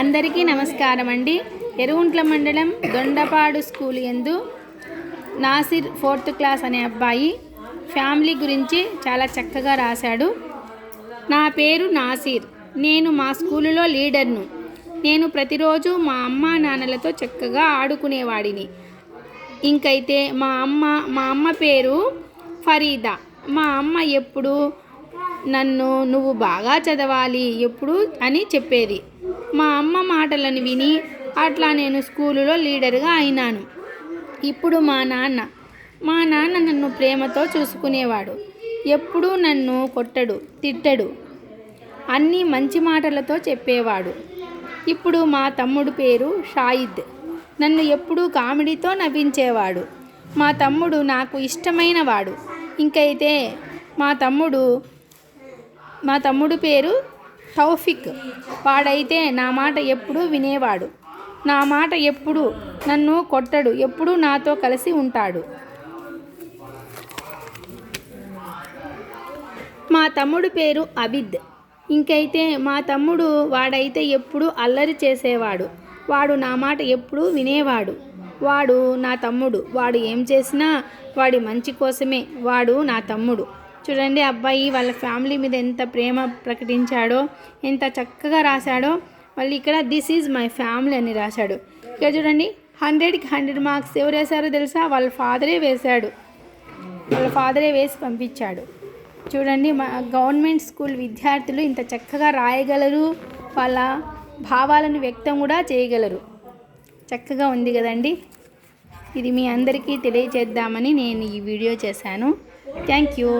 అందరికీ నమస్కారం అండి. ఎరువుంట్ల మండలం దొండపాడు స్కూల్ యందు నాసిర్ 4th క్లాస్ అనే అబ్బాయి ఫ్యామిలీ గురించి చాలా చక్కగా రాశాడు. నా పేరు నాసిర్, నేను మా స్కూలులో లీడర్ను. నేను ప్రతిరోజు మా అమ్మ నాన్నలతో చక్కగా ఆడుకునేవాడిని. ఇంకైతే మా అమ్మ పేరు ఫరీదా. మా అమ్మ ఎప్పుడు నన్ను నువ్వు బాగా చదవాలి ఎప్పుడు అని చెప్పేది. మా అమ్మ మాటలను విని అట్లా నేను స్కూలులో లీడర్గా అయినాను. ఇప్పుడు మా నాన్న నన్ను ప్రేమతో చూసుకునేవాడు. ఎప్పుడూ నన్ను కొట్టడు, తిట్టడు, అన్నీ మంచి మాటలతో చెప్పేవాడు. ఇప్పుడు మా తమ్ముడు పేరు షాహిద్. నన్ను ఎప్పుడూ కామెడీతో నవ్వించేవాడు. మా తమ్ముడు నాకు ఇష్టమైన వాడు. ఇంకైతే మా తమ్ముడు పేరు తౌఫిక్. వాడైతే నా మాట ఎప్పుడూ వినేవాడు. నా మాట ఎప్పుడు నన్ను కొట్టడు, ఎప్పుడూ నాతో కలిసి ఉంటాడు. మా తమ్ముడు పేరు అబిద్. ఇంకైతే మా తమ్ముడు వాడైతే ఎప్పుడూ అల్లరి చేసేవాడు. వాడు నా మాట ఎప్పుడూ వినేవాడు. వాడు నా తమ్ముడు. వాడు ఏం చేసినా వాడి మంచి కోసమే. వాడు నా తమ్ముడు. చూడండి, అబ్బాయి వాళ్ళ ఫ్యామిలీ మీద ఎంత ప్రేమ ప్రకటించాడో, ఎంత చక్కగా రాశాడో. మళ్ళీ ఇక్కడ దిస్ ఈజ్ మై ఫ్యామిలీ అని రాశాడు. ఇక్కడ చూడండి, 100కి 100 మార్క్స్ ఎవరు వేశారో తెలుసా? వాళ్ళ ఫాదరే వేశాడు. వాళ్ళ ఫాదరే వేసి పంపించాడు. చూడండి, మా గవర్నమెంట్ స్కూల్ విద్యార్థులు ఇంత చక్కగా రాయగలరు, వాళ్ళ భావాలను వ్యక్తం కూడా చేయగలరు. చక్కగా ఉంది కదండి. ఇది మీ అందరికీ తెలియజేద్దామని నేను ఈ వీడియో చేశాను. Thank you.